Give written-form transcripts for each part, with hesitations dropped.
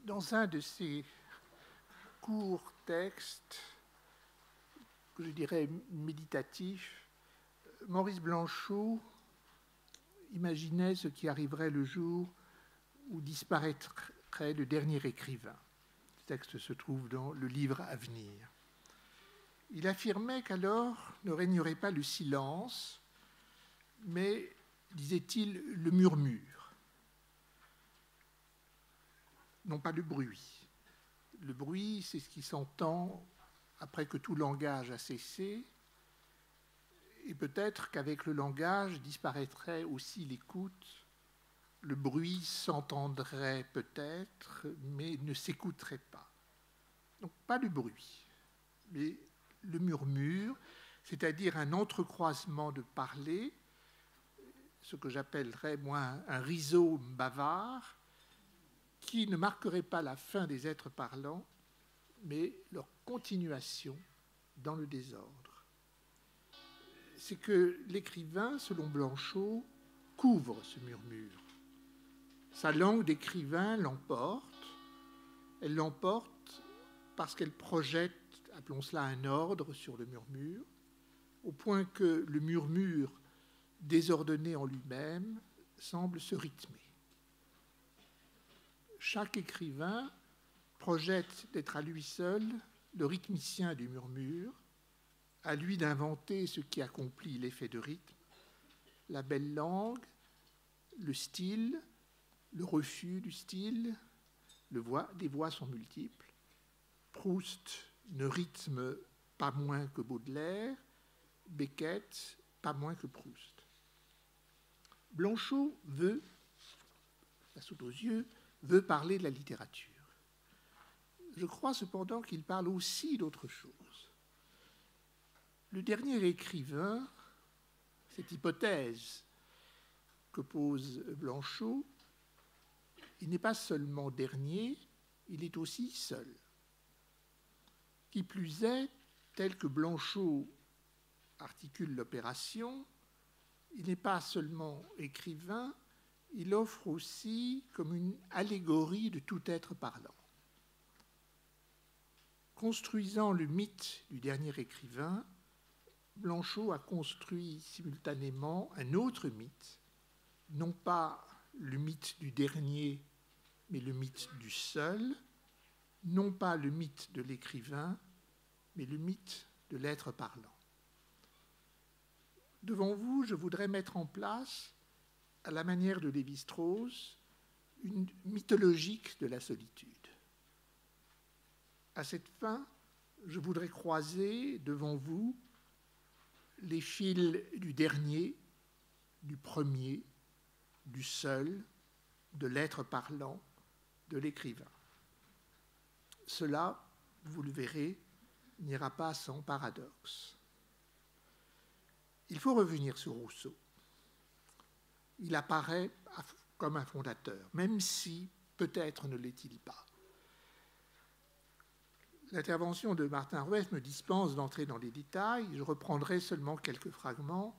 Dans un de ces courts textes, que je dirais méditatifs, Maurice Blanchot imaginait ce qui arriverait le jour où disparaîtrait le dernier écrivain. Ce texte se trouve dans le livre à venir. Il affirmait qu'alors ne régnerait pas le silence, mais, disait-il, le murmure. Non pas le bruit. Le bruit, c'est ce qui s'entend après que tout langage a cessé, et peut-être qu'avec le langage disparaîtrait aussi l'écoute. Le bruit s'entendrait peut-être, mais ne s'écouterait pas. Donc pas le bruit, mais le murmure, c'est-à-dire un entrecroisement de parler, ce que j'appellerais, moi, un rhizome bavard, qui ne marquerait pas la fin des êtres parlants, mais leur continuation dans le désordre. C'est que l'écrivain, selon Blanchot, couvre ce murmure. Sa langue d'écrivain l'emporte. Elle l'emporte parce qu'elle projette, appelons cela un ordre, sur le murmure, au point que le murmure, désordonné en lui-même, semble se rythmer. Chaque écrivain projette d'être à lui seul le rythmicien du murmure, à lui d'inventer ce qui accomplit l'effet de rythme, la belle langue, le style, le refus du style, des voix sont multiples. Proust ne rythme pas moins que Baudelaire, Beckett pas moins que Proust. Blanchot veut, la saute aux yeux, veut parler de la littérature. Je crois cependant qu'il parle aussi d'autre chose. Le dernier écrivain, cette hypothèse que pose Blanchot, il n'est pas seulement dernier, il est aussi seul. Qui plus est, tel que Blanchot articule l'opération, il n'est pas seulement écrivain, il offre aussi comme une allégorie de tout être parlant. Construisant le mythe du dernier écrivain, Blanchot a construit simultanément un autre mythe, non pas le mythe du dernier, mais le mythe du seul, non pas le mythe de l'écrivain, mais le mythe de l'être parlant. Devant vous, je voudrais mettre en place, à la manière de Lévi-Strauss, une mythologique de la solitude. À cette fin, je voudrais croiser devant vous les fils du dernier, du premier, du seul, de l'être parlant, de l'écrivain. Cela, vous le verrez, n'ira pas sans paradoxe. Il faut revenir sur Rousseau. Il apparaît comme un fondateur, même si peut-être ne l'est-il pas. L'intervention de Martin Rueff me dispense d'entrer dans les détails. Je reprendrai seulement quelques fragments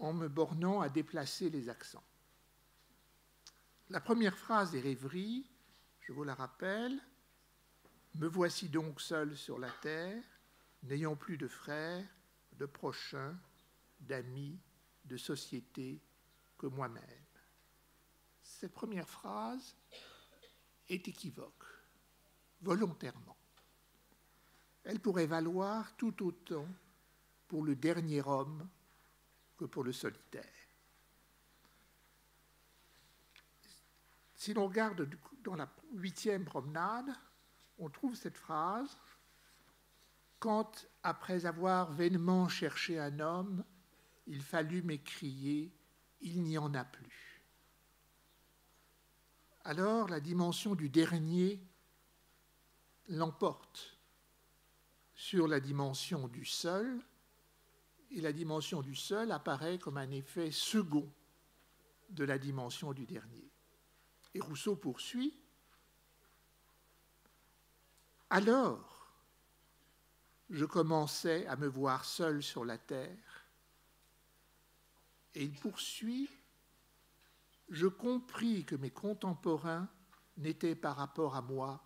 en me bornant à déplacer les accents. La première phrase des Rêveries, je vous la rappelle, « Me voici donc seul sur la terre, n'ayant plus de frères, de prochains, d'amis, de société que moi-même. » Cette première phrase est équivoque, volontairement. Elle pourrait valoir tout autant pour le dernier homme que pour le solitaire. Si l'on regarde dans la 8e promenade, on trouve cette phrase « Quand, après avoir vainement cherché un homme, il fallut m'écrier, il n'y en a plus. » Alors, la dimension du dernier l'emporte sur la dimension du seul, et la dimension du seul apparaît comme un effet second de la dimension du dernier. Et Rousseau poursuit, « Alors, je commençais à me voir seul sur la terre, et il poursuit, je compris que mes contemporains n'étaient par rapport à moi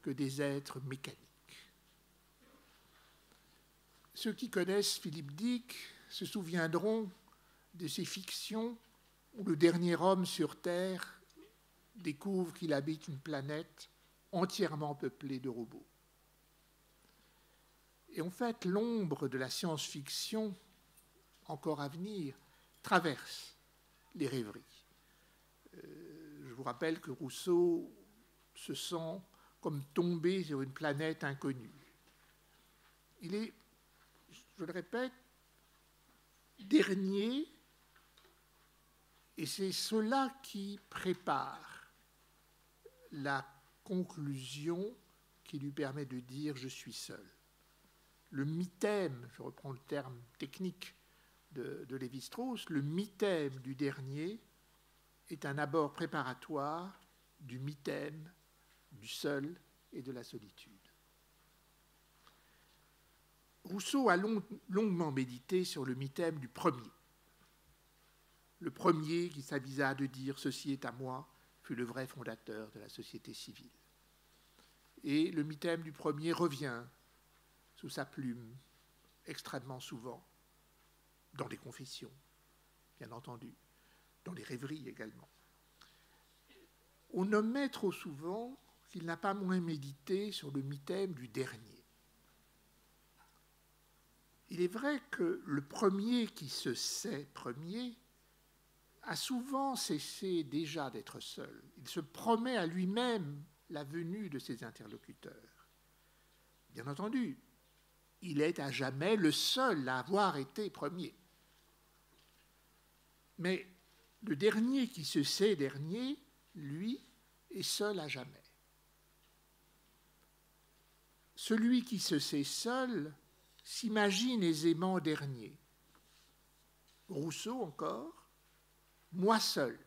que des êtres mécaniques. Ceux qui connaissent Philippe Dick se souviendront de ces fictions où le dernier homme sur Terre découvre qu'il habite une planète entièrement peuplée de robots. Et en fait, l'ombre de la science-fiction, encore à venir, traverse les rêveries. Je vous rappelle que Rousseau se sent comme tombé sur une planète inconnue. Il est, je le répète, dernier, et c'est cela qui prépare la conclusion qui lui permet de dire « je suis seul ». Le mythème, je reprends le terme technique de Lévi-Strauss, le mythème du dernier est un abord préparatoire du mythème du seul et de la solitude. Rousseau a longuement médité sur le mythème du premier. Le premier qui s'avisa de dire « ceci est à moi » fut le vrai fondateur de la société civile. Et le mythème du premier revient sous sa plume extrêmement souvent, dans les confessions, bien entendu, dans les rêveries également. On nommait trop souvent qu'il n'a pas moins médité sur le mythème du dernier. Il est vrai que le premier qui se sait premier a souvent cessé déjà d'être seul. Il se promet à lui-même la venue de ses interlocuteurs. Bien entendu, il est à jamais le seul à avoir été premier. Mais le dernier qui se sait dernier, lui, est seul à jamais. Celui qui se sait seul s'imagine aisément dernier. Rousseau encore, moi seul,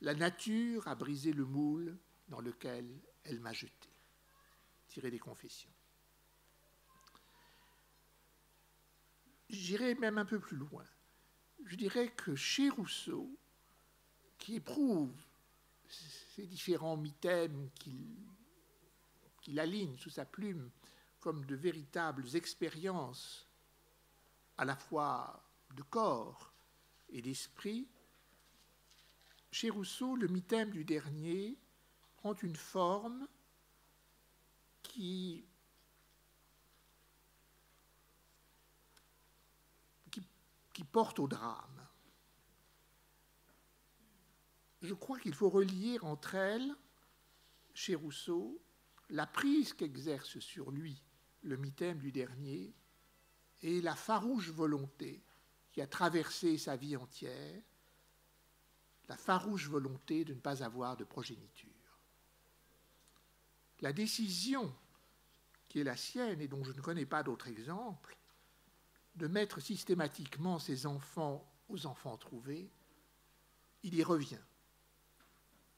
la nature a brisé le moule dans lequel elle m'a jeté. Tiré des Confessions. J'irai même un peu plus loin. Je dirais que chez Rousseau, qui éprouve ces différents mythèmes qu'il aligne sous sa plume comme de véritables expériences à la fois de corps et d'esprit, chez Rousseau, le mythème du dernier prend une forme qui porte au drame. Je crois qu'il faut relier entre elles, chez Rousseau, la prise qu'exerce sur lui le mythème du dernier et la farouche volonté qui a traversé sa vie entière, la farouche volonté de ne pas avoir de progéniture. La décision qui est la sienne et dont je ne connais pas d'autre exemple, de mettre systématiquement ses enfants aux enfants trouvés, il y revient.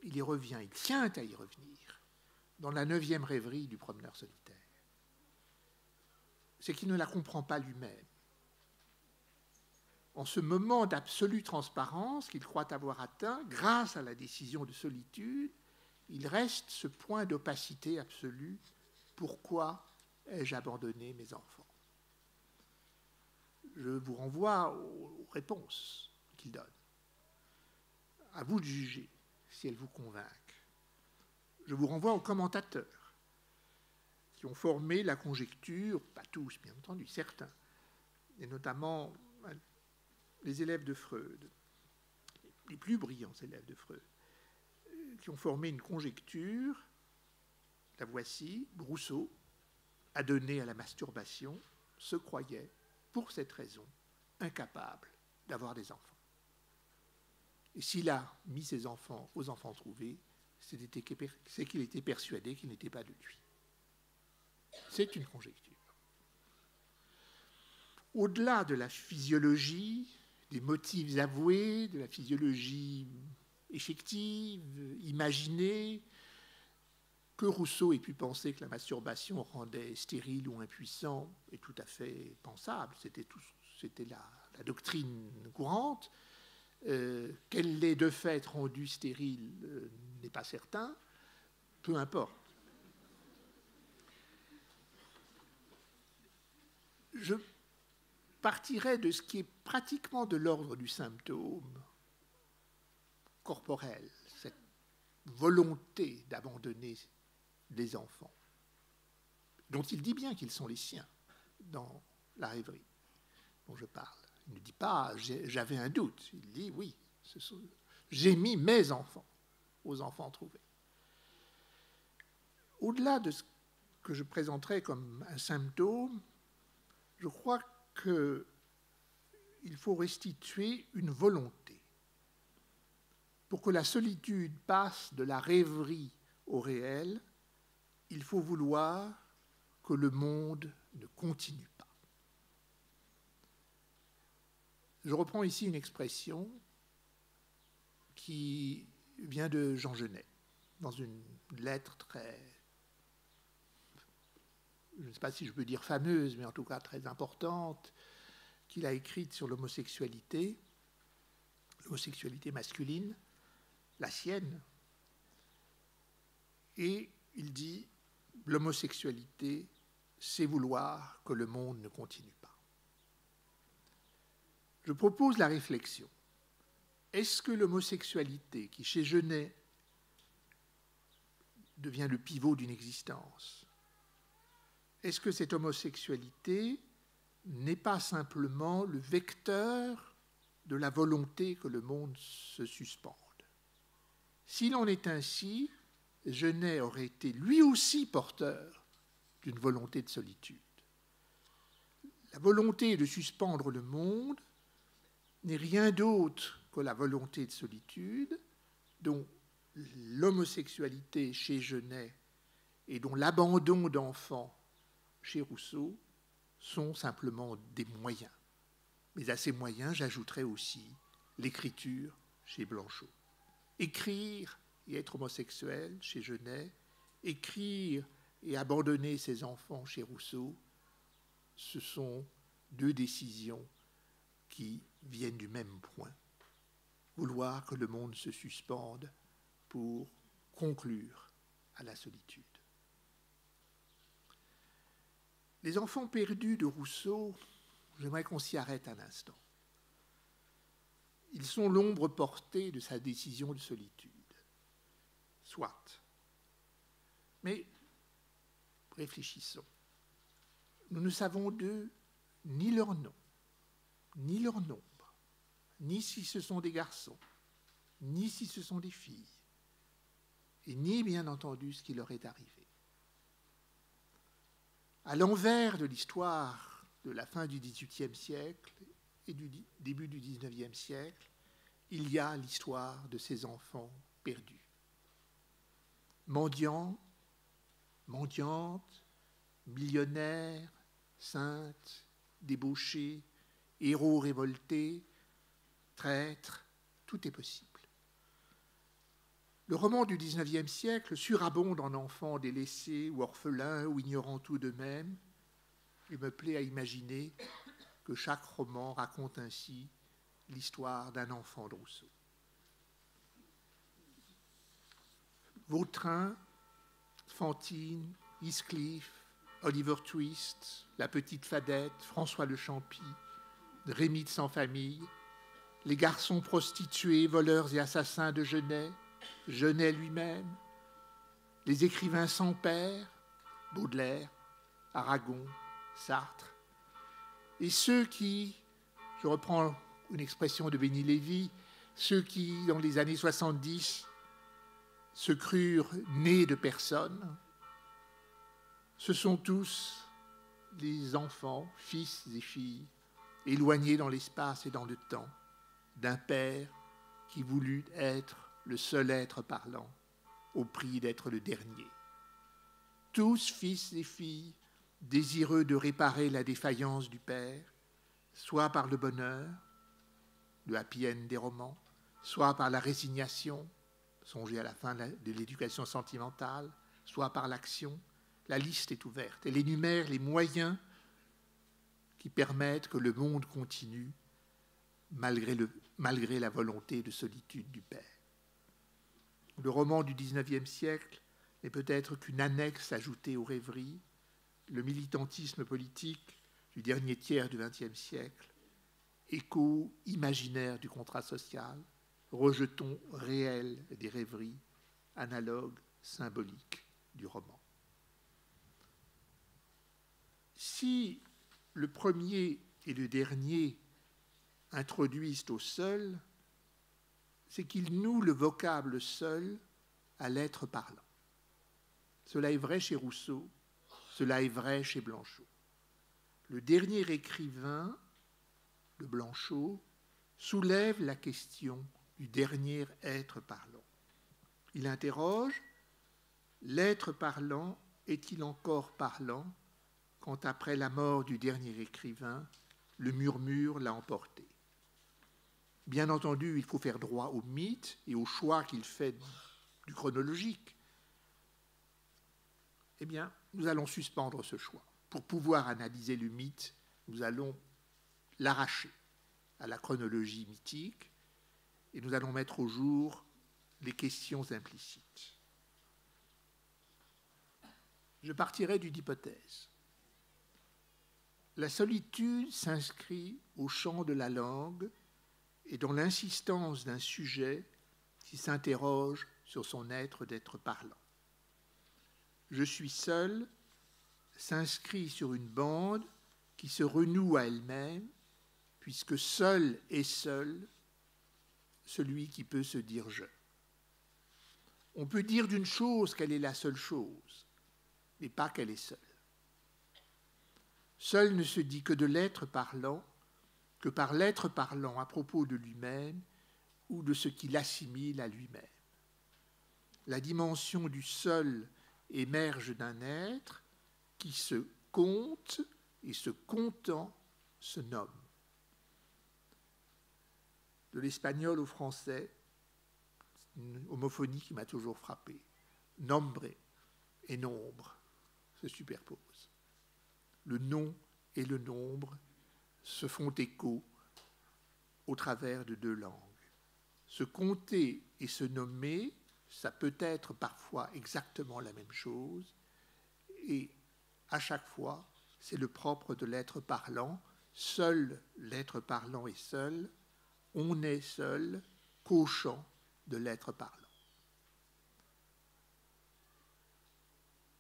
Il y revient, il tient à y revenir, dans la 9e rêverie du promeneur solitaire. C'est qu'il ne la comprend pas lui-même. En ce moment d'absolue transparence qu'il croit avoir atteint, grâce à la décision de solitude, il reste ce point d'opacité absolue. Pourquoi ai-je abandonné mes enfants ? Je vous renvoie aux réponses qu'il donne. À vous de juger si elles vous convainquent. Je vous renvoie aux commentateurs qui ont formé la conjecture, pas tous bien entendu, certains, et notamment les élèves de Freud, les plus brillants élèves de Freud, qui ont formé une conjecture, la voici, Rousseau a donné à la masturbation, se croyait, pour cette raison, incapable d'avoir des enfants. Et s'il a mis ses enfants aux enfants trouvés, c'est qu'il était persuadé qu'ils n'étaient pas de lui. C'est une conjecture. Au-delà de la physiologie, des motifs avoués, de la physiologie effective, imaginée, que Rousseau ait pu penser que la masturbation rendait stérile ou impuissant est tout à fait pensable. C'était la doctrine courante. Qu'elle l'ait de fait rendu stérile n'est pas certain. peu importe. Je partirai de ce qui est pratiquement de l'ordre du symptôme corporel, cette volonté d'abandonner les enfants, dont il dit bien qu'ils sont les siens dans la rêverie dont je parle. Il ne dit pas « j'avais un doute », il dit « oui, j'ai mis mes enfants aux enfants trouvés ». Au-delà de ce que je présenterai comme un symptôme, je crois qu'il faut restituer une volonté. Pour que la solitude passe de la rêverie au réel, il faut vouloir que le monde ne continue pas. Je reprends ici une expression qui vient de Jean Genet, dans une lettre très, je ne sais pas si je peux dire fameuse, mais en tout cas très importante, qu'il a écrite sur l'homosexualité masculine, la sienne. Et il dit « l'homosexualité, c'est vouloir que le monde ne continue pas ». Je propose la réflexion. Est-ce que l'homosexualité, qui chez Genet devient le pivot d'une existence, est-ce que cette homosexualité n'est pas simplement le vecteur de la volonté que le monde se suspende? S'il en est ainsi, Genet aurait été lui aussi porteur d'une volonté de solitude. La volonté de suspendre le monde n'est rien d'autre que la volonté de solitude, dont l'homosexualité chez Genet et dont l'abandon d'enfants chez Rousseau sont simplement des moyens. Mais à ces moyens, j'ajouterai aussi l'écriture chez Blanchot. Écrire et être homosexuel chez Genet, écrire et abandonner ses enfants chez Rousseau, ce sont deux décisions qui viennent du même point. Vouloir que le monde se suspende pour conclure à la solitude. Les enfants perdus de Rousseau, j'aimerais qu'on s'y arrête un instant. Ils sont l'ombre portée de sa décision de solitude. Soit. Mais réfléchissons. Nous ne savons d'eux ni leur nom, ni leur nombre, ni si ce sont des garçons, ni si ce sont des filles, et ni bien entendu ce qui leur est arrivé. À l'envers de l'histoire de la fin du XVIIIe siècle et du début du XIXe siècle, il y a l'histoire de ces enfants perdus. Mendiants, mendiantes, millionnaires, saintes, débauchés, héros révoltés, traîtres, tout est possible. Le roman du XIXe siècle surabonde en enfants délaissés ou orphelins ou ignorant tout d'eux-mêmes. Il me plaît à imaginer que chaque roman raconte ainsi l'histoire d'un enfant de Rousseau. Vautrin, Fantine, Heathcliff, Oliver Twist, La Petite Fadette, François de Champy, Rémy de Sans-Famille, les garçons prostitués, voleurs et assassins de Genet, Genet lui-même, les écrivains sans père, Baudelaire, Aragon, Sartre, et ceux qui, je reprends une expression de Béni Lévy, ceux qui, dans les années 70, se crurent nés de personne, ce sont tous les enfants, fils et filles, éloignés dans l'espace et dans le temps, d'un père qui voulut être le seul être parlant, au prix d'être le dernier. Tous fils et filles, désireux de réparer la défaillance du père, soit par le bonheur, le happy end des romans, soit par la résignation, songez à la fin de l'éducation sentimentale, soit par l'action. La liste est ouverte. Elle énumère les moyens qui permettent que le monde continue malgré la volonté de solitude du père. Le roman du XIXe siècle n'est peut-être qu'une annexe ajoutée aux rêveries, le militantisme politique du dernier tiers du XXe siècle, écho imaginaire du contrat social, rejeton réel des rêveries, analogue symbolique du roman. Si le premier et le dernier introduisent au seul, c'est qu'ils nouent le vocable seul à l'être parlant. Cela est vrai chez Rousseau, cela est vrai chez Blanchot. Le dernier écrivain de Blanchot soulève la question du dernier être parlant. Il interroge, l'être parlant est-il encore parlant quand après la mort du dernier écrivain, le murmure l'a emporté? Bien entendu, il faut faire droit au mythe et au choix qu'il fait du chronologique. Eh bien, nous allons suspendre ce choix. Pour pouvoir analyser le mythe, nous allons l'arracher à la chronologie mythique et nous allons mettre au jour les questions implicites. Je partirai d'une hypothèse. La solitude s'inscrit au champ de la langue et dans l'insistance d'un sujet qui s'interroge sur son être d'être parlant. Je suis seul s'inscrit sur une bande qui se renoue à elle-même, puisque seul est seul celui qui peut se dire je. On peut dire d'une chose qu'elle est la seule chose, mais pas qu'elle est seule. Seul ne se dit que de l'être parlant, que par l'être parlant à propos de lui-même ou de ce qu'il assimile à lui-même. La dimension du seul émerge d'un être qui se compte et se comptant se nomme. De l'espagnol au français, une homophonie qui m'a toujours frappé. Nombre et nombre se superposent. Le nom et le nombre se font écho au travers de deux langues. Se compter et se nommer, ça peut être parfois exactement la même chose, et à chaque fois, c'est le propre de l'être parlant. Seul l'être parlant est seul, on est seul qu'au champ de l'être parlant.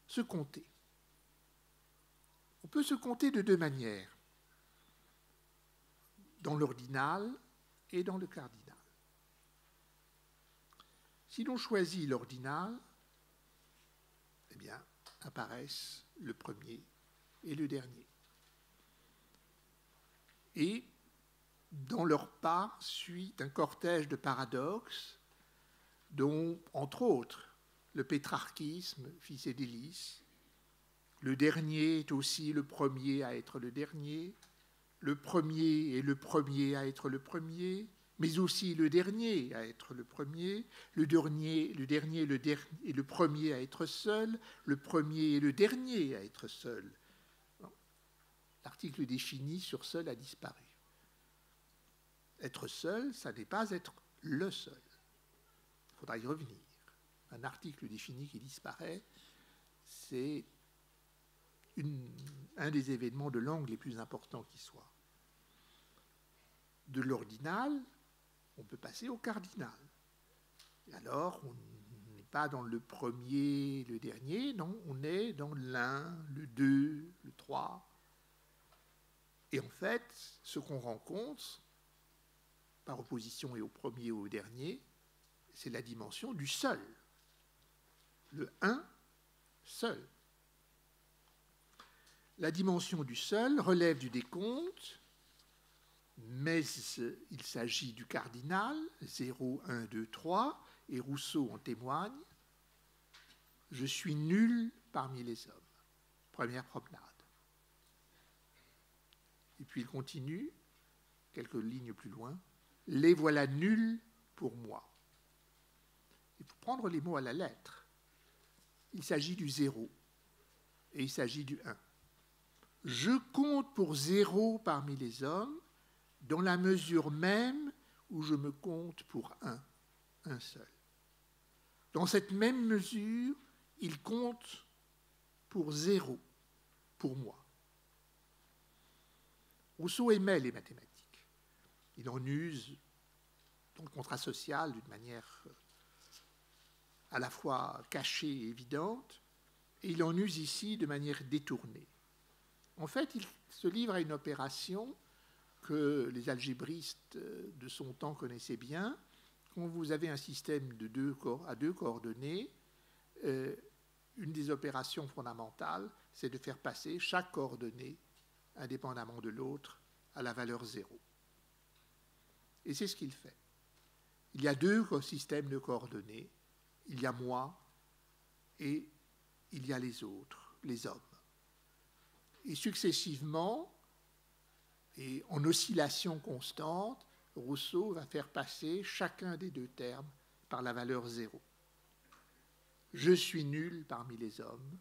Se compter. On peut se compter de deux manières, dans l'ordinal et dans le cardinal. Si l'on choisit l'ordinal, eh bien, apparaissent le premier et le dernier. Et dans leur pas suit un cortège de paradoxes dont, entre autres, le pétrarchisme, fils et délice, le dernier est aussi le premier à être le dernier, le premier est le premier à être le premier, mais aussi le dernier à être le premier, le dernier est le premier à être seul, le premier est le dernier à être seul. L'article défini sur seul a disparu. Être seul, ça n'est pas être le seul. Il faudra y revenir. Un article défini qui disparaît, c'est un des événements de langue les plus importants qui soient. De l'ordinal, on peut passer au cardinal. Et alors, on n'est pas dans le premier, le dernier, non, on est dans l'un, le deux, le trois. Et en fait, ce qu'on rencontre, par opposition et au premier ou au dernier, c'est la dimension du seul. Le un, seul. La dimension du seul relève du décompte, mais il s'agit du cardinal, 0, 1, 2, 3, et Rousseau en témoigne. Je suis nul parmi les hommes. Première promenade. Et puis il continue, quelques lignes plus loin, les voilà nuls pour moi. Il faut prendre les mots à la lettre. Il s'agit du 0 et il s'agit du 1. Je compte pour 0 parmi les hommes dans la mesure même où je me compte pour un seul. Dans cette même mesure, il compte pour 0, pour moi. Rousseau aimait les mathématiques. Il en use dans le contrat social d'une manière à la fois cachée et évidente, et il en use ici de manière détournée. En fait, il se livre à une opération que les algébristes de son temps connaissaient bien. Quand vous avez un système à deux coordonnées, une des opérations fondamentales, c'est de faire passer chaque coordonnée, indépendamment de l'autre, à la valeur 0. Et c'est ce qu'il fait. Il y a deux systèmes de coordonnées. Il y a moi et il y a les autres, les hommes. Et successivement, et en oscillation constante, Rousseau va faire passer chacun des deux termes par la valeur 0. Je suis nul parmi les hommes,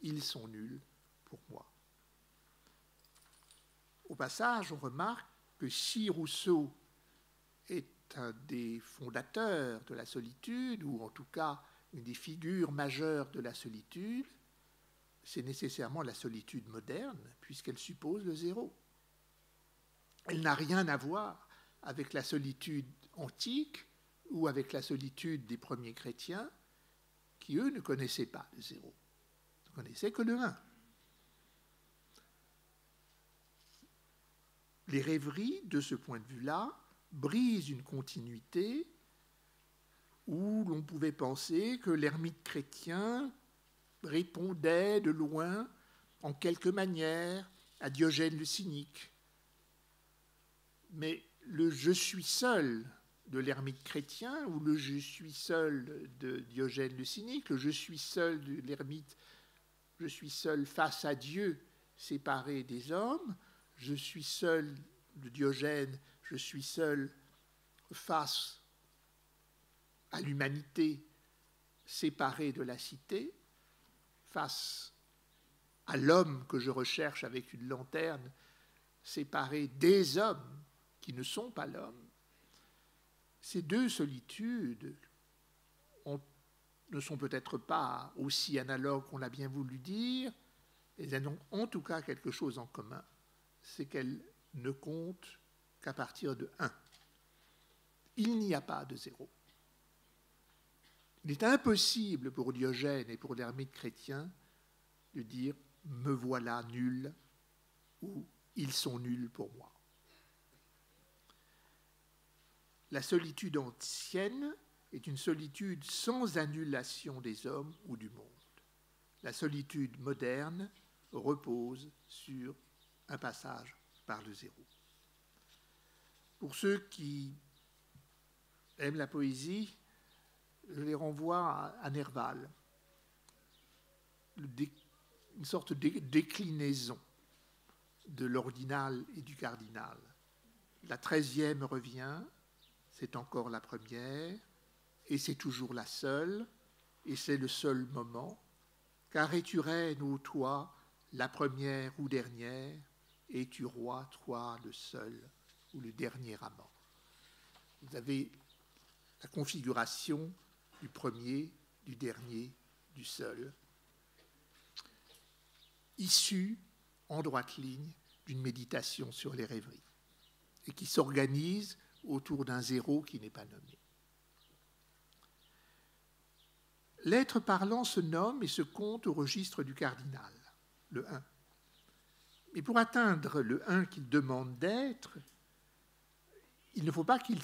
ils sont nuls pour moi. Au passage, on remarque que si Rousseau est un des fondateurs de la solitude, ou en tout cas une des figures majeures de la solitude, c'est nécessairement la solitude moderne, puisqu'elle suppose le 0. Elle n'a rien à voir avec la solitude antique ou avec la solitude des premiers chrétiens, qui, eux, ne connaissaient pas le 0, ne connaissaient que le 1. Les rêveries, de ce point de vue-là, brisent une continuité où l'on pouvait penser que l'ermite chrétien répondait de loin, en quelque manière, à Diogène le cynique. Mais le « je suis seul » de l'ermite chrétien, ou le « je suis seul » de Diogène le cynique, le « je suis seul » de l'ermite, je suis seul face à Dieu, séparé des hommes, je suis seul de Diogène, je suis seul face à l'humanité, séparé de la cité, face à l'homme que je recherche avec une lanterne, séparé des hommes qui ne sont pas l'homme. Ces deux solitudes ne sont peut-être pas aussi analogues qu'on l'a bien voulu dire, mais elles ont en tout cas quelque chose en commun, c'est qu'elles ne comptent qu'à partir de 1. Il n'y a pas de 0. Il est impossible pour Diogène et pour l'ermite chrétien de dire « me voilà nul » ou « ils sont nuls pour moi ». La solitude ancienne est une solitude sans annulation des hommes ou du monde. La solitude moderne repose sur un passage par le 0. Pour ceux qui aiment la poésie, je les renvoie à Nerval, une sorte de déclinaison de l'ordinal et du cardinal. La 13e revient, c'est encore la première, et c'est toujours la seule, et c'est le seul moment, car es-tu reine ou toi, la première ou dernière, es-tu roi, toi, le seul ou le dernier amant. Vous avez la configuration du premier, du dernier, du seul, issue en droite ligne d'une méditation sur les rêveries, et qui s'organise autour d'un 0 qui n'est pas nommé. L'être parlant se nomme et se compte au registre du cardinal, le 1. Mais pour atteindre le 1 qu'il demande d'être, il ne faut pas qu'il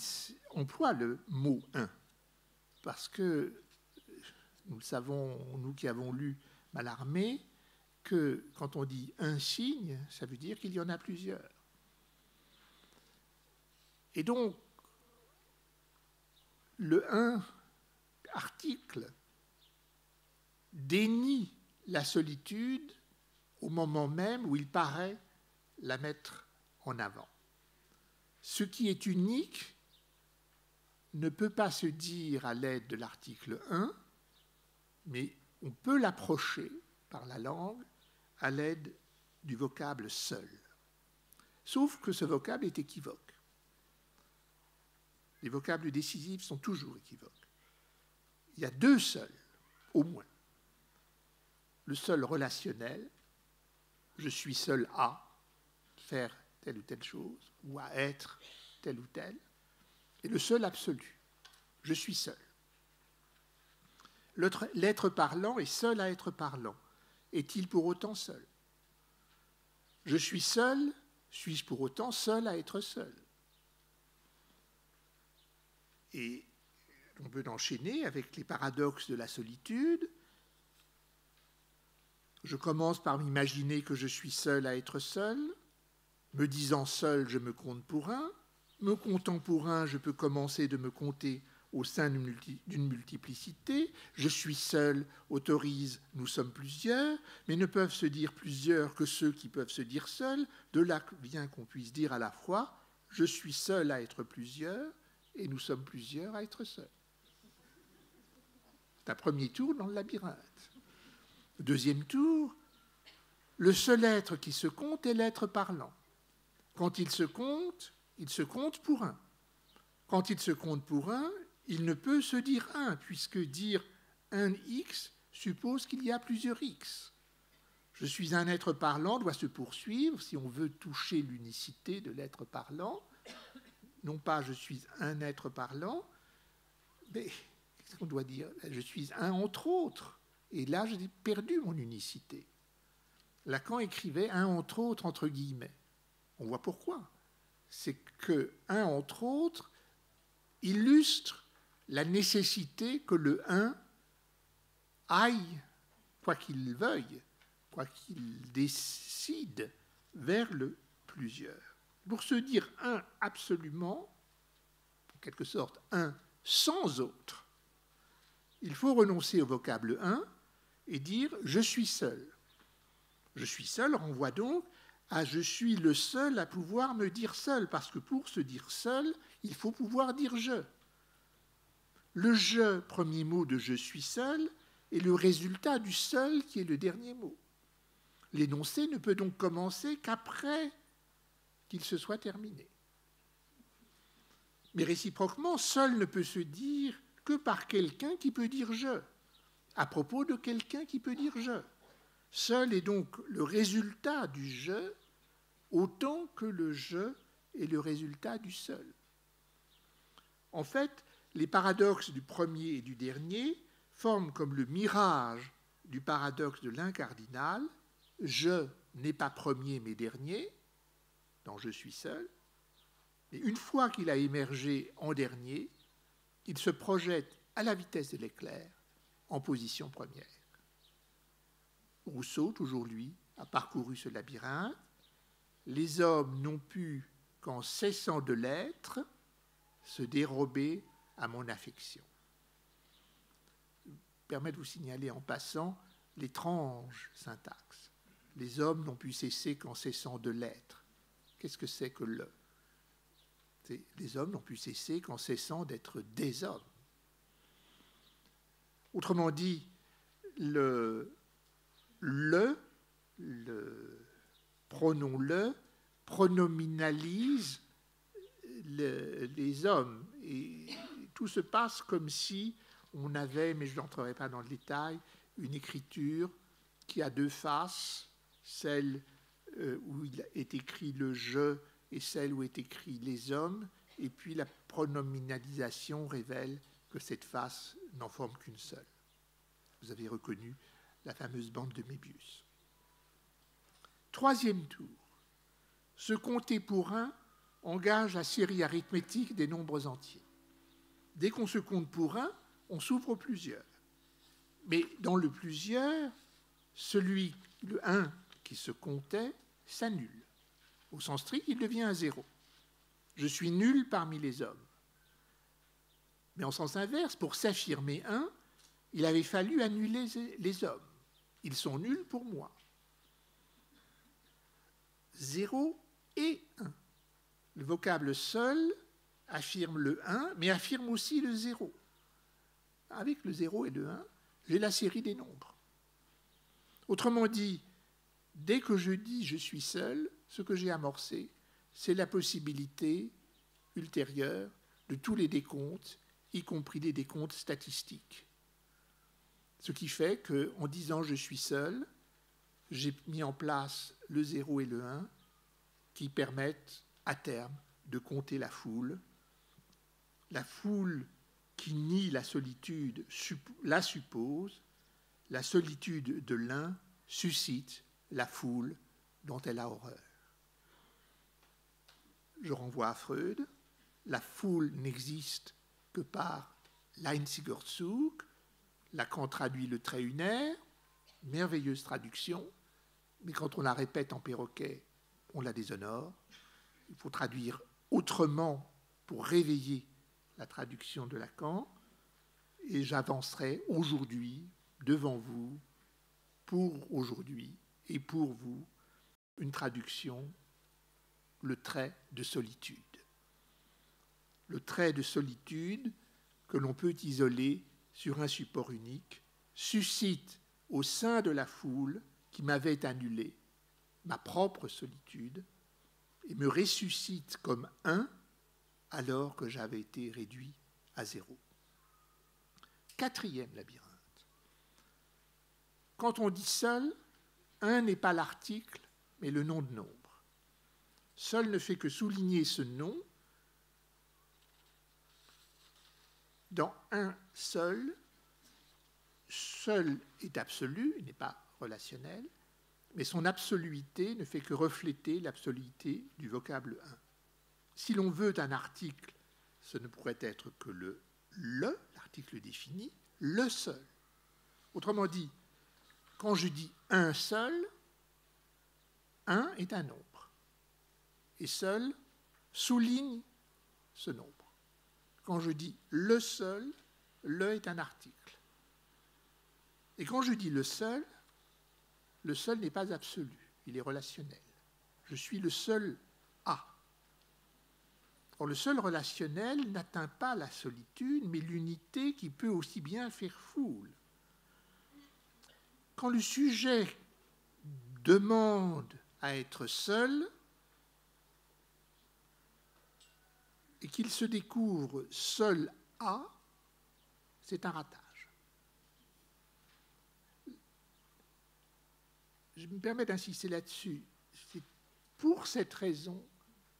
emploie le mot 1, parce que nous le savons, nous qui avons lu Mallarmé, que quand on dit un signe, ça veut dire qu'il y en a plusieurs. Et donc, le 1 article dénie la solitude au moment même où il paraît la mettre en avant. Ce qui est unique ne peut pas se dire à l'aide de l'article 1, mais on peut l'approcher par la langue à l'aide du vocable seul. Sauf que ce vocable est équivoque. Les vocables décisifs sont toujours équivoques. Il y a deux seuls, au moins. le seul relationnel, je suis seul à faire telle ou telle chose, ou à être tel ou tel, et le seul absolu, je suis seul. L'être parlant est seul à être parlant. Est-il pour autant seul? Je suis seul, suis-je pour autant seul à être seul? Et on peut enchaîner avec les paradoxes de la solitude. Je commence par m'imaginer que je suis seul à être seul. Me disant seul, je me compte pour un. Me comptant pour un, je peux commencer de me compter au sein d'une multiplicité. Je suis seul autorise nous sommes plusieurs, mais ne peuvent se dire plusieurs que ceux qui peuvent se dire seuls. De là vient qu'on puisse dire à la fois je suis seul à être plusieurs et nous sommes plusieurs à être seuls. C'est un premier tour dans le labyrinthe. Deuxième tour, le seul être qui se compte est l'être parlant. Quand il se compte pour un. Quand il se compte pour un, il ne peut se dire un, puisque dire un x suppose qu'il y a plusieurs x. Je suis un être parlant doit se poursuivre si on veut toucher l'unicité de l'être parlant. Non pas je suis un être parlant, mais qu'est-ce qu'on doit dire? Je suis un entre autres. Et là, j'ai perdu mon unicité. Lacan écrivait un entre autres entre guillemets. On voit pourquoi. C'est que un entre autres illustre la nécessité que le un aille, quoi qu'il veuille, quoi qu'il décide, vers le plusieurs. Pour se dire un absolument, en quelque sorte un sans autre, il faut renoncer au vocable un et dire « je suis seul ». Je suis seul renvoie donc à « je suis le seul à pouvoir me dire seul », parce que pour se dire seul, il faut pouvoir dire « je ». Le « je », premier mot de « je suis seul », est le résultat du « seul » qui est le dernier mot. L'énoncé ne peut donc commencer qu'après qu'il se soit terminé. Mais réciproquement, seul ne peut se dire que par quelqu'un qui peut dire « je », à propos de quelqu'un qui peut dire « je ». Seul est donc le résultat du « je », autant que le « je » est le résultat du « seul ». En fait, les paradoxes du premier et du dernier forment comme le mirage du paradoxe de l'incardinal. Je n'est pas premier mais dernier, dans je suis seul. Et une fois qu'il a émergé en dernier, il se projette à la vitesse de l'éclair en position première. Rousseau, toujours lui, a parcouru ce labyrinthe. Les hommes n'ont pu, qu'en cessant de l'être, se dérober à mon affection. Je me permets de vous signaler en passant l'étrange syntaxe. Les hommes n'ont pu cesser qu'en cessant de l'être. Qu'est-ce que c'est que le? Les hommes n'ont pu cesser qu'en cessant d'être des hommes. Autrement dit, le pronom le pronominalise les hommes. Et tout se passe comme si on avait, mais je n'entrerai pas dans le détail, une écriture qui a deux faces, celle où il est écrit le « je » et celle où est écrit les hommes, et puis la pronominalisation révèle que cette face n'en forme qu'une seule. Vous avez reconnu la fameuse bande de Mébius. Troisième tour. Se compter pour un engage la série arithmétique des nombres entiers. Dès qu'on se compte pour un, on s'ouvre au plusieurs. Mais dans le plusieurs, le 1 qui se comptait s'annule. Au sens strict, il devient un 0. Je suis nul parmi les hommes. Mais en sens inverse, pour s'affirmer 1, il avait fallu annuler les hommes. Ils sont nuls pour moi. 0 et 1. Le vocable seul affirme le 1, mais affirme aussi le 0. Avec le 0 et le 1, j'ai la série des nombres. Autrement dit, dès que je dis « je suis seul », ce que j'ai amorcé, c'est la possibilité ultérieure de tous les décomptes, y compris les décomptes statistiques. Ce qui fait qu'en disant « je suis seul », j'ai mis en place le 0 et le 1 qui permettent à terme de compter la foule. La foule qui nie la solitude la suppose, la solitude de l'un suscite la foule dont elle a horreur. Je renvoie à Freud, la foule n'existe que par l'einziger Zug, Lacan traduit le trait unaire, merveilleuse traduction, mais quand on la répète en perroquet, on la déshonore. Il faut traduire autrement pour réveiller la traduction de Lacan, et j'avancerai aujourd'hui devant vous, pour aujourd'hui et pour vous, une traduction, le trait de solitude. Le trait de solitude que l'on peut isoler sur un support unique suscite au sein de la foule qui m'avait annulé ma propre solitude et me ressuscite comme un alors que j'avais été réduit à 0. Quatrième labyrinthe. Quand on dit seul, un n'est pas l'article, mais le nom de nombre. Seul ne fait que souligner ce nom. Dans un seul, seul est absolu, il n'est pas relationnel, mais son absoluité ne fait que refléter l'absoluité du vocable un. Si l'on veut un article, ce ne pourrait être que l'article défini, le seul. Autrement dit, quand je dis un seul, un est un nombre. Et seul souligne ce nombre. Quand je dis le seul est un article. Et quand je dis le seul n'est pas absolu, il est relationnel. Je suis le seul A. Or, le seul relationnel n'atteint pas la solitude, mais l'unité qui peut aussi bien faire foule. Quand le sujet demande à être seul et qu'il se découvre seul A, c'est un ratage. Je me permets d'insister là-dessus. C'est pour cette raison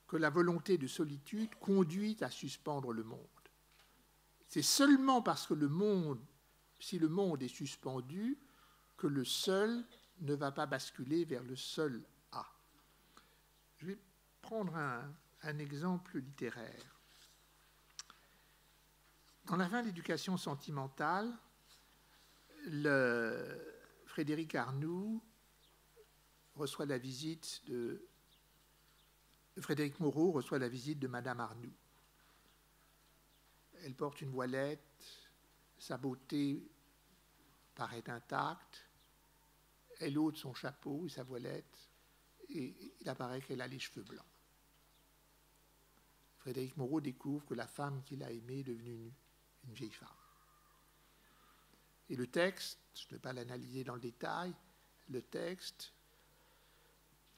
que la volonté de solitude conduit à suspendre le monde. C'est seulement parce que si le monde est suspendu, que le seul ne va pas basculer vers le seul A. Je vais prendre un exemple littéraire. Dans la fin de l'éducation sentimentale, Frédéric Arnoux reçoit la visite Frédéric Moreau reçoit la visite de Madame Arnoux. Elle porte une voilette, sa beauté paraît intacte, elle ôte son chapeau et sa voilette, et il apparaît qu'elle a les cheveux blancs. Frédéric Moreau découvre que la femme qu'il a aimée est devenue une vieille femme. Et le texte, je ne vais pas l'analyser dans le détail, le texte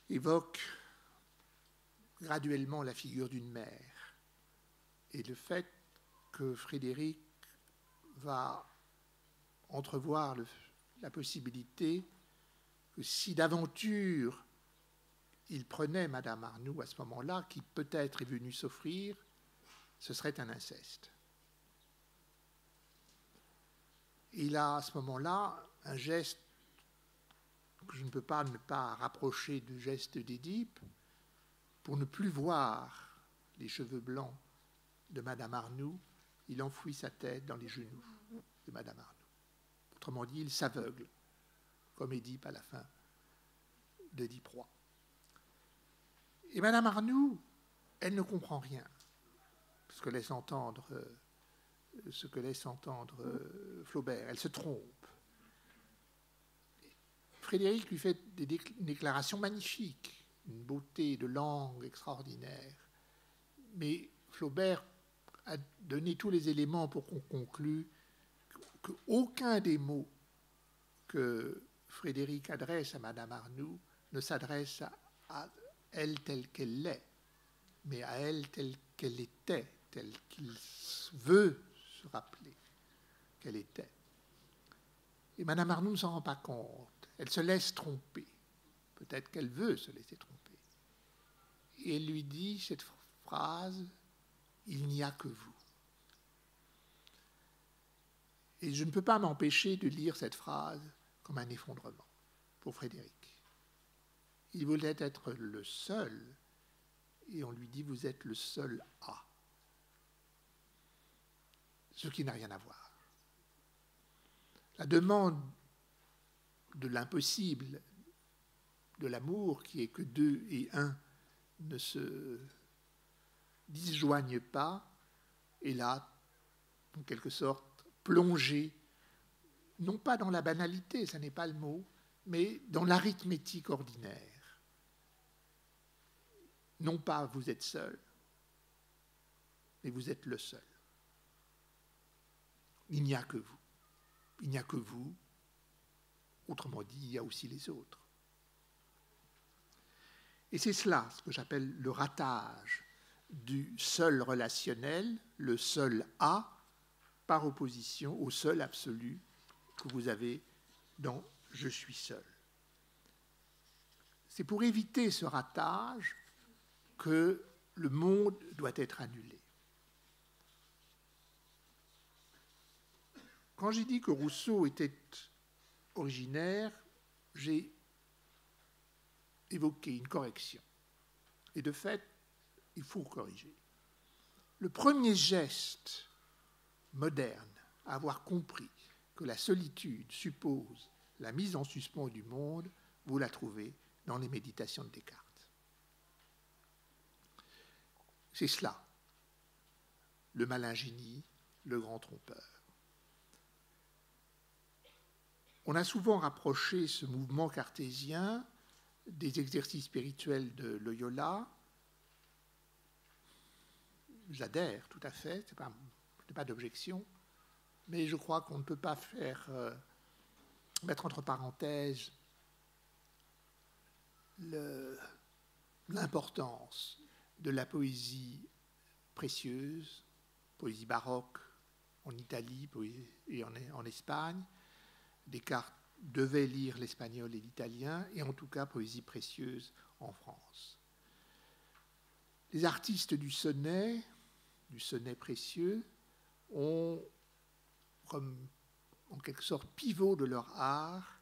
évoque graduellement la figure d'une mère. Et le fait que Frédéric va entrevoir la possibilité que si d'aventure il prenait Madame Arnoux à ce moment-là, qui peut-être est venue s'offrir, ce serait un inceste. Il a à ce moment-là un geste que je ne peux pas ne pas rapprocher du geste d'Édipe, pour ne plus voir les cheveux blancs de Madame Arnoux, il enfouit sa tête dans les genoux de Madame Arnoux. Autrement dit, il s'aveugle, comme Édipe à la fin d'Édipe roi. Et Madame Arnoux, elle ne comprend rien, ce que laisse entendre Flaubert. Elle se trompe. Frédéric lui fait une déclaration magnifique, une beauté de langue extraordinaire. Mais Flaubert a donné tous les éléments pour qu'on conclue qu'aucun des mots que Frédéric adresse à Madame Arnoux ne s'adresse à elle telle qu'elle l'est, mais à elle telle qu'elle était, telle qu'il veut se rappeler qu'elle était. Et Madame Arnould ne s'en rend pas compte. Elle se laisse tromper. Peut-être qu'elle veut se laisser tromper. Et elle lui dit cette phrase, « Il n'y a que vous ». Et je ne peux pas m'empêcher de lire cette phrase comme un effondrement pour Frédéric. Il voulait être le seul, et on lui dit « Vous êtes le seul à ». Ce qui n'a rien à voir. La demande de l'impossible, de l'amour, qui est que deux et un ne se disjoignent pas, est là, en quelque sorte, plongée, non pas dans la banalité, ça n'est pas le mot, mais dans l'arithmétique ordinaire. Non pas vous êtes seul, mais vous êtes le seul. Il n'y a que vous. Il n'y a que vous. Autrement dit, il y a aussi les autres. Et c'est cela, ce que j'appelle le ratage du seul relationnel, le seul à, par opposition au seul absolu que vous avez dans « je suis seul ». C'est pour éviter ce ratage que le monde doit être annulé. Quand j'ai dit que Rousseau était originaire, j'ai évoqué une correction. Et de fait, il faut corriger. Le premier geste moderne à avoir compris que la solitude suppose la mise en suspens du monde, vous la trouvez dans les méditations de Descartes. C'est cela, le malin génie, le grand trompeur. On a souvent rapproché ce mouvement cartésien des exercices spirituels de Loyola. J'adhère tout à fait, ce n'est pas d'objection, mais je crois qu'on ne peut pas mettre entre parenthèses l'importance de la poésie précieuse, poésie baroque en Italie et en Espagne. Descartes devait lire l'espagnol et l'italien, et en tout cas poésie précieuse en France. Les artistes du sonnet précieux, ont comme en quelque sorte pivot de leur art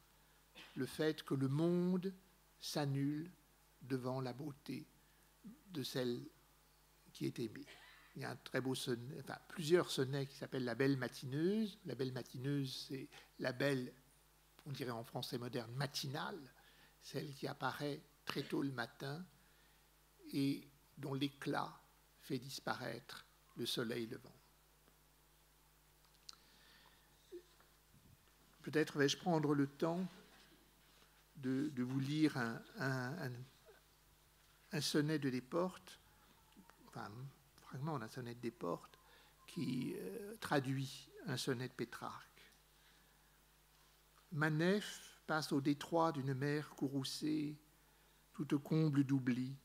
le fait que le monde s'annule devant la beauté de celle qui est aimée. Il y a un très beau sonnet, enfin plusieurs sonnets qui s'appellent La Belle Matineuse. La Belle Matineuse, c'est la belle, on dirait en français moderne, matinale, celle qui apparaît très tôt le matin et dont l'éclat fait disparaître le soleil levant. Peut-être vais-je prendre le temps de vous lire un sonnet de Desportes, enfin un fragment d'un sonnet de Desportes qui traduit un sonnet de Pétrarque. Ma nef passe au détroit d'une mer courroucée, toute comble d'oubli,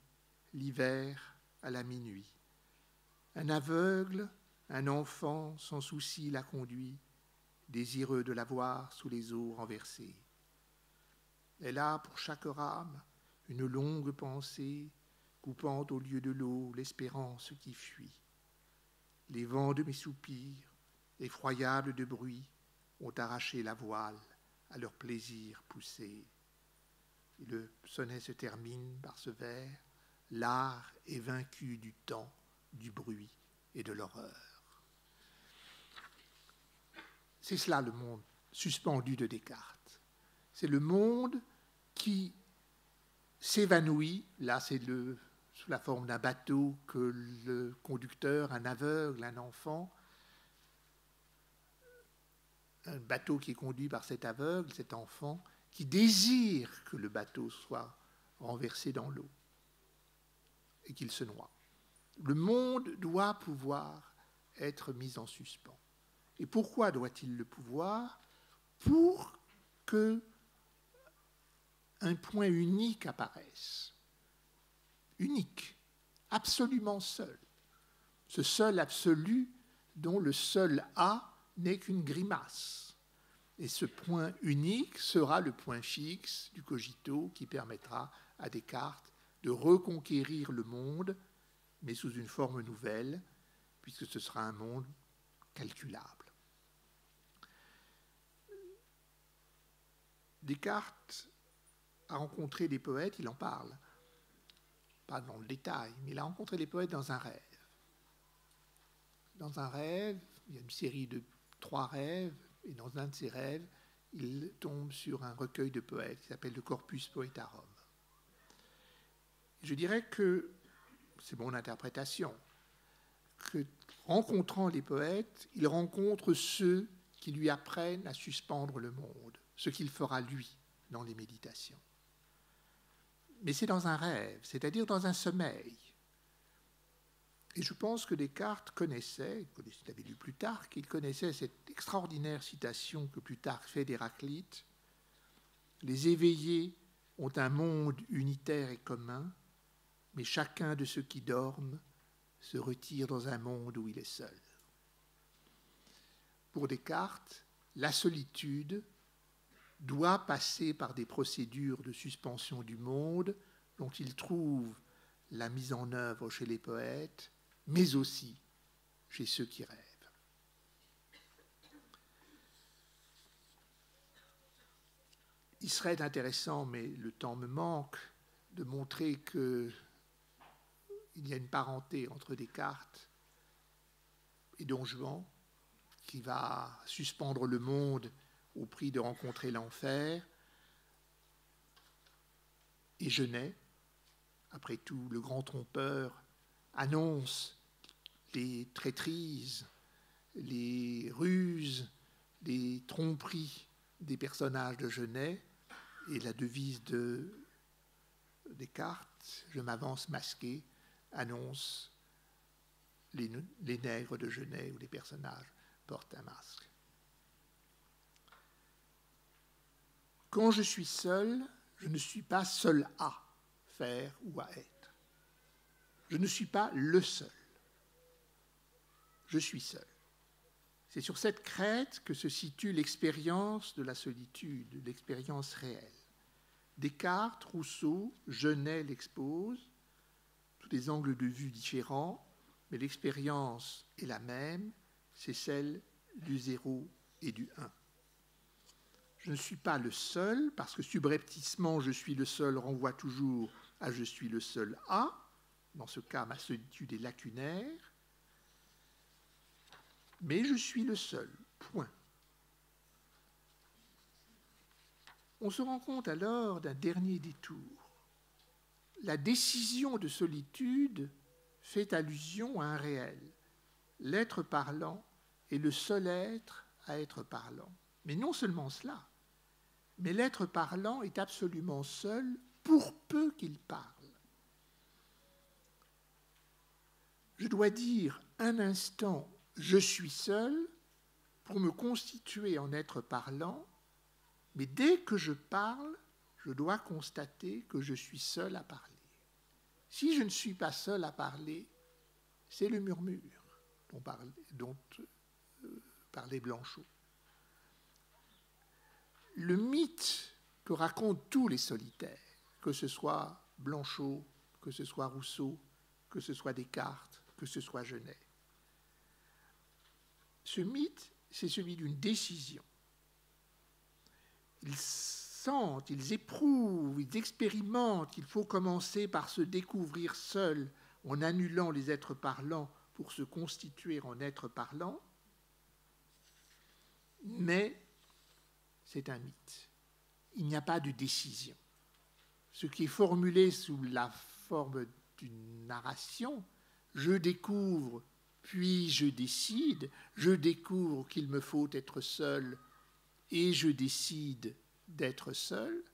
l'hiver à la minuit. Un aveugle, un enfant sans souci la conduit, désireux de la voir sous les eaux renversées. Elle a pour chaque rame une longue pensée, coupant au lieu de l'eau l'espérance qui fuit. Les vents de mes soupirs, effroyables de bruit, ont arraché la voile à leur plaisir poussé. Et le sonnet se termine par ce vers: l'art est vaincu du temps, du bruit et de l'horreur. C'est cela le monde suspendu de Descartes. C'est le monde qui s'évanouit, là c'est sous la forme d'un bateau que le conducteur, un aveugle, un enfant, un bateau qui est conduit par cet aveugle, cet enfant, qui désire que le bateau soit renversé dans l'eau et qu'il se noie. Le monde doit pouvoir être mis en suspens. Et pourquoi doit-il le pouvoir? Pour que un point unique apparaisse. Unique, absolument seul. Ce seul absolu dont le seul A n'est qu'une grimace Et ce point unique sera le point fixe du cogito qui permettra à Descartes de reconquérir le monde, mais sous une forme nouvelle, puisque ce sera un monde calculable. Descartes a rencontré des poètes, il en parle, pas dans le détail, mais il a rencontré des poètes dans un rêve. Dans un rêve, il y a une série de 3 rêves, et dans un de ces rêves, il tombe sur un recueil de poètes qui s'appelle le Corpus Poetarum. Je dirais que, c'est mon interprétation, que rencontrant les poètes, il rencontre ceux qui lui apprennent à suspendre le monde, ce qu'il fera lui dans les méditations. Mais c'est dans un rêve, c'est-à-dire dans un sommeil. Et je pense que Descartes connaissait, il avait lu Plutarque, il connaissait cette extraordinaire citation que Plutarque fait d'Héraclite. Les éveillés ont un monde unitaire et commun, mais chacun de ceux qui dorment se retire dans un monde où il est seul. Pour Descartes, la solitude doit passer par des procédures de suspension du monde dont il trouve la mise en œuvre chez les poètes, mais aussi chez ceux qui rêvent. Il serait intéressant, mais le temps me manque, de montrer qu'il y a une parenté entre Descartes et Don Juan, qui va suspendre le monde au prix de rencontrer l'enfer, et Genet, après tout, le grand trompeur, annonce les traîtrises, les ruses, les tromperies des personnages de Genet, et la devise de Descartes, je m'avance masqué, annonce les nègres de Genet, où les personnages portent un masque. Quand je suis seul, je ne suis pas seul à faire ou à être. Je ne suis pas le seul. Je suis seul. C'est sur cette crête que se situe l'expérience de la solitude, l'expérience réelle. Descartes, Rousseau, Genet l'exposent, sous des angles de vue différents, mais l'expérience est la même, c'est celle du 0 et du 1. Je ne suis pas le seul, parce que subrepticement, je suis le seul renvoie toujours à je suis le seul à. Dans ce cas, ma solitude est lacunaire. Mais je suis le seul, point. On se rend compte alors d'un dernier détour. La décision de solitude fait allusion à un réel. L'être parlant est le seul être à être parlant. Mais non seulement cela, mais l'être parlant est absolument seul pour peu qu'il parle. Je dois dire un instant « je suis seul » pour me constituer en être parlant, mais dès que je parle, je dois constater que je suis seul à parler. Si je ne suis pas seul à parler, c'est le murmure dont parlait Blanchot. Le mythe que racontent tous les solitaires, que ce soit Blanchot, que ce soit Rousseau, que ce soit Descartes, que ce soit Genet. Ce mythe, c'est celui d'une décision. Ils sentent, ils éprouvent, ils expérimentent qu'il faut commencer par se découvrir seul en annulant les êtres parlants pour se constituer en être parlant, mais c'est un mythe. Il n'y a pas de décision. Ce qui est formulé sous la forme d'une narration, je découvre, puis je décide, je découvre qu'il me faut être seul et je décide d'être seul.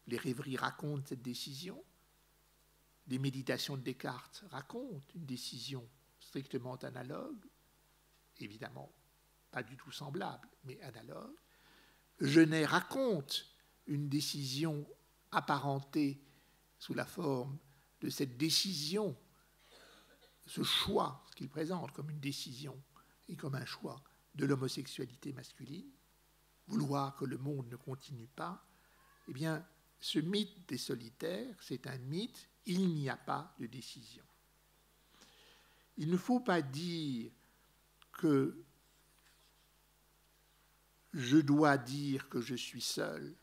Les rêveries racontent cette décision. Les méditations de Descartes racontent une décision strictement analogue, évidemment pas du tout semblable, mais analogue. Genet raconte une décision apparentée sous la forme de cette décision, ce choix, ce qu'il présente comme une décision et comme un choix de l'homosexualité masculine. vouloir que le monde ne continue pas, eh bien, ce mythe des solitaires, c'est un mythe, il n'y a pas de décision. Il ne faut pas dire que je dois dire que je suis seul.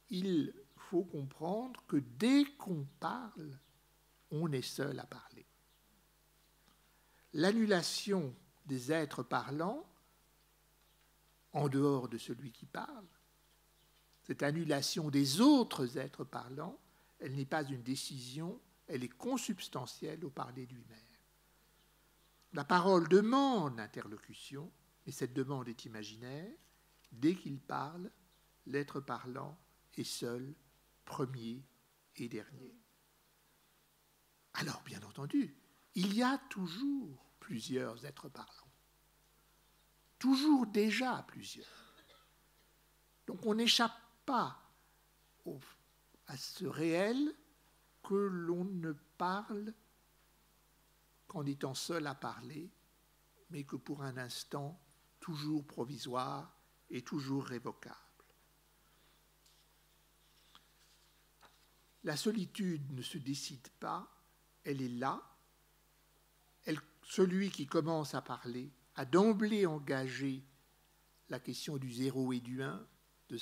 Il faut comprendre que dès qu'on parle, on est seul à parler. L'annulation des êtres parlants, en dehors de celui qui parle, cette annulation des autres êtres parlants, elle n'est pas une décision, elle est consubstantielle au parler lui-même. La parole demande interlocution, mais cette demande est imaginaire. Dès qu'il parle, l'être parlant est seul, premier et dernier. Alors, bien entendu, il y a toujours plusieurs êtres parlants. Toujours déjà plusieurs. Donc on n'échappe pas à ce réel que l'on ne parle qu'en étant seul à parler, mais que pour un instant, toujours provisoire et toujours révocable. La solitude ne se décide pas, elle est là. Celui qui commence à parler a d'emblée engagé la question du 0 et du 1, de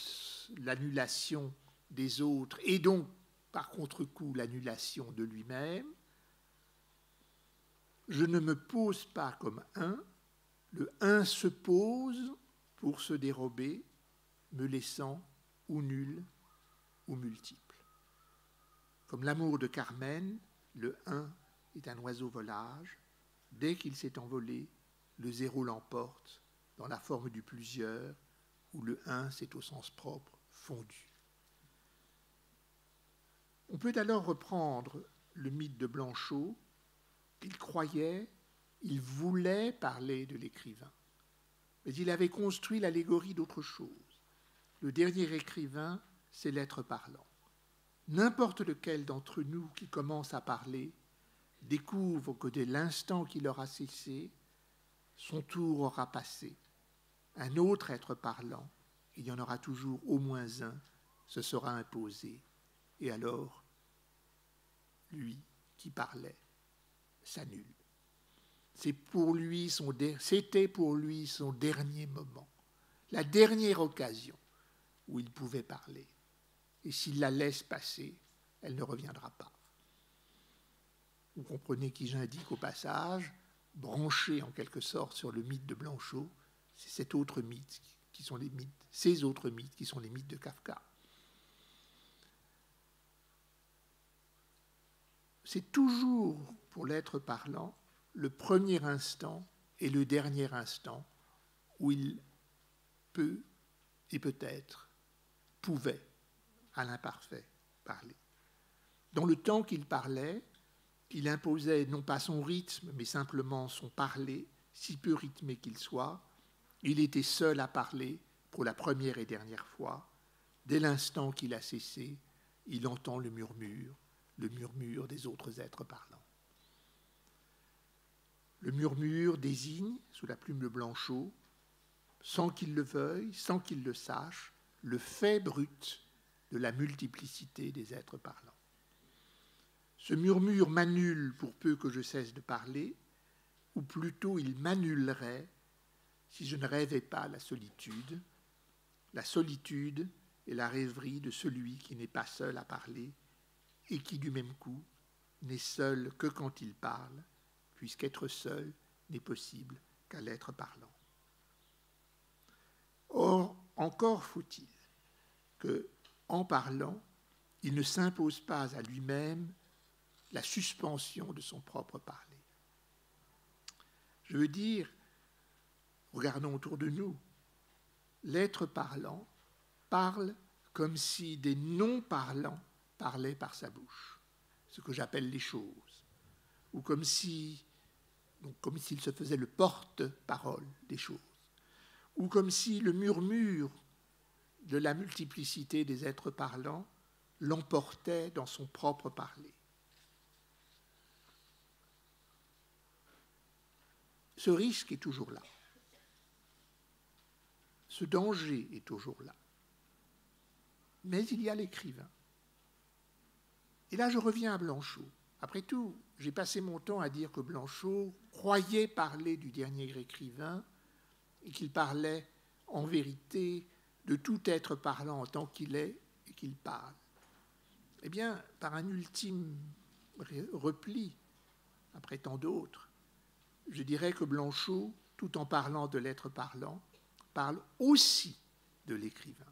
l'annulation des autres, et donc, par contre-coup, l'annulation de lui-même. Je ne me pose pas comme un, le un se pose pour se dérober, me laissant ou nul ou multiple. Comme l'amour de Carmen, le un est un oiseau volage. Dès qu'il s'est envolé, le 0 l'emporte dans la forme du plusieurs, où le 1 s'est au sens propre fondu. On peut alors reprendre le mythe de Blanchot. Il croyait, il voulait parler de l'écrivain, mais il avait construit l'allégorie d'autre chose. Le dernier écrivain, c'est l'être parlant. N'importe lequel d'entre nous qui commence à parler découvre que dès l'instant qu'il aura cessé, son tour aura passé. Un autre être parlant, il y en aura toujours au moins un, se sera imposé. Et alors, lui qui parlait s'annule. C'était pour lui son dernier moment, la dernière occasion où il pouvait parler. Et s'il la laisse passer, elle ne reviendra pas. Vous comprenez qui j'indique au passage, branché en quelque sorte sur le mythe de Blanchot, c'est cet autre mythe qui sont les mythes, ces autres mythes qui sont les mythes de Kafka. C'est toujours, pour l'être parlant, le premier instant et le dernier instant où il peut et peut-être pouvait, à l'imparfait, parler. Dans le temps qu'il parlait, il imposait non pas son rythme, mais simplement son parler, si peu rythmé qu'il soit. Il était seul à parler pour la première et dernière fois. Dès l'instant qu'il a cessé, il entend le murmure des autres êtres parlants. Le murmure désigne, sous la plume de Blanchot, sans qu'il le veuille, sans qu'il le sache, le fait brut de la multiplicité des êtres parlants. Ce murmure m'annule pour peu que je cesse de parler, ou plutôt il m'annulerait si je ne rêvais pas la solitude. La solitude est la rêverie de celui qui n'est pas seul à parler et qui, du même coup, n'est seul que quand il parle, puisqu'être seul n'est possible qu'à l'être parlant. Or, encore faut-il que, en parlant, il ne s'impose pas à lui-même la suspension de son propre parler. Je veux dire, regardons autour de nous, l'être parlant parle comme si des non-parlants parlaient par sa bouche, ce que j'appelle les choses, ou comme s'il se faisait le porte-parole des choses, ou comme si le murmure de la multiplicité des êtres parlants l'emportait dans son propre parler. Ce risque est toujours là. Ce danger est toujours là. Mais il y a l'écrivain. Et là, je reviens à Blanchot. Après tout, j'ai passé mon temps à dire que Blanchot croyait parler du dernier écrivain et qu'il parlait en vérité de tout être parlant en tant qu'il est et qu'il parle. Eh bien, par un ultime repli, après tant d'autres, je dirais que Blanchot, tout en parlant de l'être parlant, parle aussi de l'écrivain.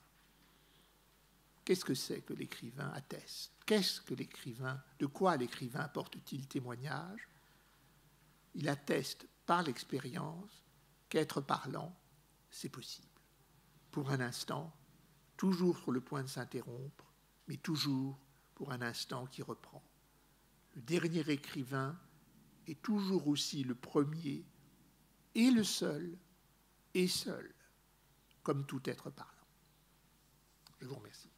Qu'est-ce que c'est que l'écrivain atteste? Qu'est-ce que l'écrivain, de quoi l'écrivain porte-t-il témoignage? Il atteste par l'expérience qu'être parlant, c'est possible. Pour un instant, toujours sur le point de s'interrompre, mais toujours pour un instant qui reprend. Le dernier écrivain est toujours aussi le premier et le seul, comme tout être parlant. Je vous remercie.